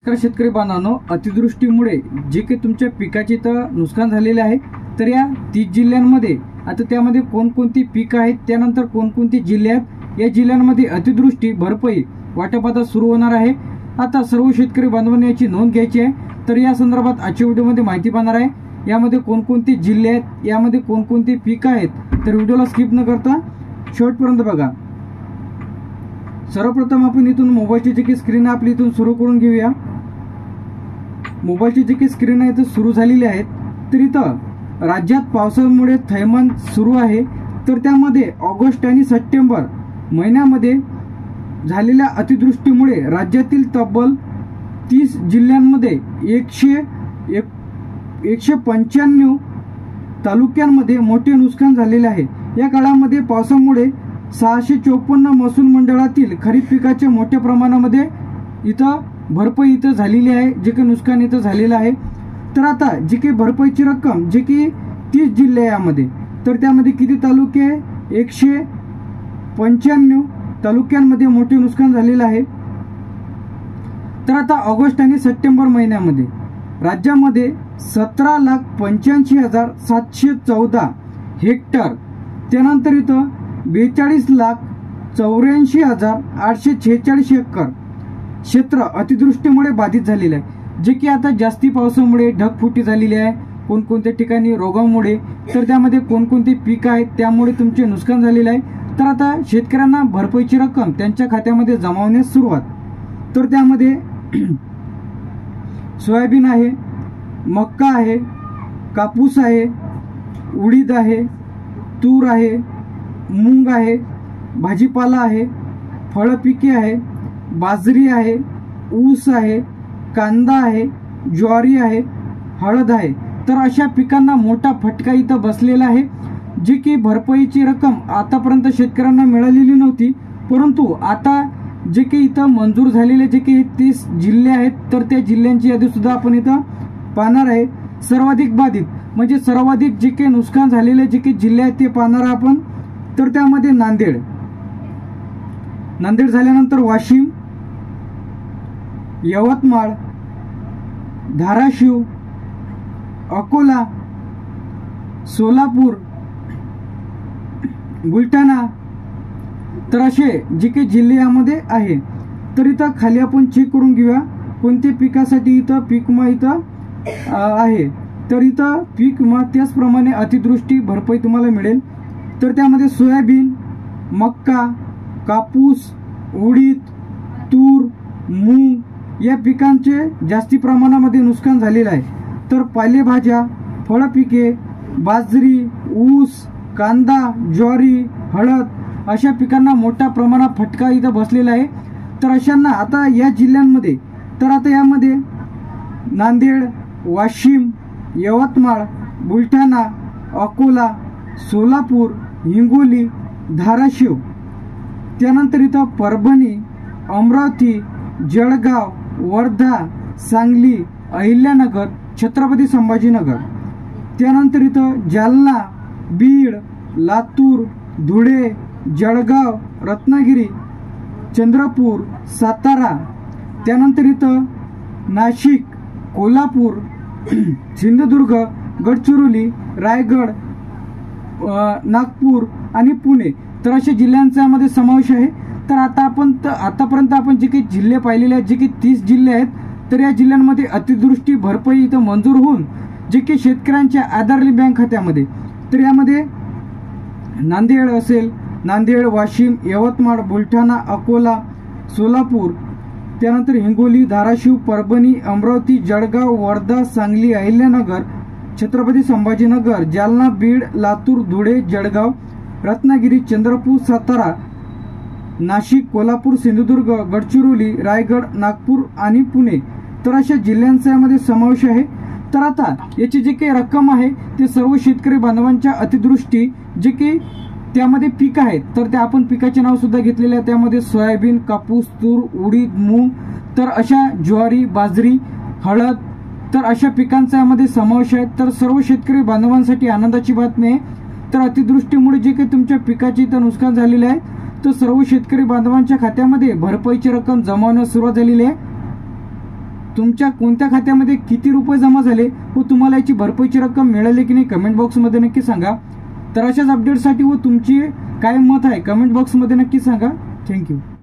तर शेतकरी बांधवांनो, अतिवृष्टीमुळे जे काही तुमच्या पिकाचे तर नुकसान झालेले आहे, तर या 30 जिल्ह्यांमध्ये आता त्यामध्ये कोणकोणती पिकं आहेत, त्यानंतर कोणकोणते जिल्हे आहेत, या जिल्ह्यांमध्ये अतिवृष्टी भरपाई वाटप आता सुरू होणार आहे। आता सर्व शेतकरी बांधवांनी याची नोंद घ्यायची आहे। तर या संदर्भात आजच्या व्हिडिओमध्ये माहिती पाहणार आहे। यामध्ये कोणकोणते जिल्हे आहेत, यामध्ये कोणकोणते पिकं आहेत, तर व्हिडिओला स्किप न करता शेवटपर्यंत बघा। सर्वप्रथम आपण इथून मोबाईलची जी काही स्क्रीन आहे आपली इथून सुरू करून घेऊया। मोबाईलची जी काही स्क्रीन आहे ती सुरू झालेली आहे। तर इथं राज्यात पावसामुळे थैमान सुरू आहे। तर त्यामध्ये ऑगस्ट आणि सप्टेंबर महिन्यामध्ये झालेल्या अतिवृष्टीमुळे राज्यातील तब्बल 30 जिल्ह्यांमध्ये 195 तालुक्यांमध्ये मोठे नुकसान झालेले आहे। या काळामध्ये पावसामुळे 654 महसूल मंडळातील खरीप पिकाच्या मोठ्या प्रमाणामध्ये इथं भरपाई इथं झालेली आहे, जे काही नुकसान इथं झालेलं आहे। तर आता जी काही भरपाईची रक्कम जे की 30 जिल्हे यामध्ये, तर त्यामध्ये किती तालुके आहे, 195 तालुक्यांमध्ये मोठे नुकसान झालेलं आहे। तर आता ऑगस्ट आणि सप्टेंबर महिन्यामध्ये राज्यामध्ये 17,85,714 हेक्टर, त्यानंतर इथं 42,84,846 एकर क्षेत्र अतिवृष्टीमुळे बाधित झालेले आहे, जे की आता जास्ती पावसामुळे ढगफुटी झालेली आहे, कोणकोणत्या ठिकाणी रोगामुळे, तर त्यामध्ये कोणकोणते पीक आहेत त्यामुळे तुमचे नुकसान झालेले आहे। तर आता शेतकऱ्यांना भरपाईची रक्कम त्यांच्या खात्यामध्ये जमावण्यास सुरुवात। तर त्यामध्ये सोयाबीन आहे, मक्का आहे, कापूस आहे, उडीद आहे, तूर आहे, मूग आहे, भाजीपाला आहे, फळपिके आहे, बाजरी आहे, ऊस आहे, कांदा आहे, ज्वारी आहे, हळद आहे। तर अशा पिकांना मोठा फटका इथं बसलेला आहे, जी की भरपाईची रक्कम आतापर्यंत शेतकऱ्यांना मिळालेली नव्हती, परंतु आता जे काही इथं मंजूर झालेले जे काही 30 जिल्हे आहेत, तर त्या जिल्ह्यांची यादी सुद्धा आपण इथं पाहणार आहे। सर्वाधिक बाधित म्हणजे सर्वाधिक जे काही नुकसान झालेले जे काही जिल्हे आहेत ते पाहणार आपण। तर त्यामध्ये नांदेड झाल्यानंतर वाशिम, यवतमाळ, धाराशिव, अकोला, सोलापूर, बुलढाणा, तर असे जे काही जिल्हे यामध्ये आहे। तर इथं खाली आपण चेक करून घेऊया कोणत्या पिकासाठी इथं पीक विमा इथं आहे। तर इथं पीक विमा त्याचप्रमाणे अतिवृष्टी भरपाई तुम्हाला मिळेल। तर त्यामध्ये सोयाबीन, मक्का, कापूस, उडीद, तूर, मूग या पिकांचे जास्ती प्रमाणामध्ये नुकसान झालेलं आहे। तर पालेभाज्या, फळपिके, बाजरी, ऊस, कांदा, ज्वारी, हळद अशा पिकांना मोठ्या प्रमाणात फटका इथं बसलेला आहे। तर अशांना आता या जिल्ह्यांमध्ये, तर आता यामध्ये नांदेड, वाशिम, यवतमाळ, बुलढाणा, अकोला, सोलापूर, हिंगोली, धाराशिव, त्यानंतर इथं परभणी, अमरावती, जळगाव, वर्धा, सांगली, अहिल्यानगर, छत्रपती संभाजीनगर, त्यानंतर इथं जालना, बीड, लातूर, धुळे, जळगाव, रत्नागिरी, चंद्रपूर, सातारा, त्यानंतर इथं नाशिक, कोल्हापूर, सिंधुदुर्ग, गडचिरोली, रायगड, नागपूर आणि पुणे, तर अशा जिल्ह्यांचा यामध्ये समावेश आहे। तर आतापर्यंत आपण जे काही जिल्हे पाहिलेले आहेत, जे काही 30 जिल्हे आहेत, तर या जिल्ह्यांमध्ये अतिवृष्टी भरपाई इथं मंजूर होऊन जे काही शेतकऱ्यांच्या आधारली बँक खात्यामध्ये, तर यामध्ये नांदेड असेल, नांदेड, वाशिम, यवतमाळ, बुलढाणा, अकोला, सोलापूर, त्यानंतर हिंगोली, धाराशिव, परभणी, अमरावती, जळगाव, वर्धा, सांगली, अहिल्यानगर, छत्रपती संभाजीनगर, जालना, बीड, लातूर, धुळे, जळगाव, रत्नागिरी, चंद्रपूर, सातारा, नाशिक, कोल्हापूर, सिंधुदुर्ग, गडचिरोली, रायगड, नागपूर आणि पुणे, तर अशा जिल्ह्यांचा यामध्ये समावेश आहे। तर आता याची जी काही रक्कम आहे ते सर्व शेतकरी बांधवांच्या अतिवृष्टी जे काही त्यामध्ये पीक आहेत, तर त्या आपण पिकाचे नाव सुद्धा घेतलेले आहे। त्यामध्ये सोयाबीन, कापूस, तूर, उडीद, मूग, तर अशा ज्वारी, बाजरी, हळद, तर अशा पिकांचा यामध्ये समावेश आहे। तर सर्व शेतकरी बांधवांसाठी आनंदाची बातमी आहे। तर अतिवृष्टीमुळे जे काही तुमच्या पिकाचे इथं नुकसान झालेले आहे, तर सर्व शेतकरी बांधवांच्या खात्यामध्ये भरपाईची रक्कम जमा होण्यास सुरुवात झालेली आहे। तुमच्या कोणत्या खात्यामध्ये किती रुपये जमा झाले व तुम्हाला याची भरपाईची रक्कम मिळाली की नाही कमेंट बॉक्समध्ये नक्की सांगा. तर अशाच अपडेटसाठी व तुमची काय मत आहे कमेंट बॉक्समध्ये नक्की सांगा. थँक्यू.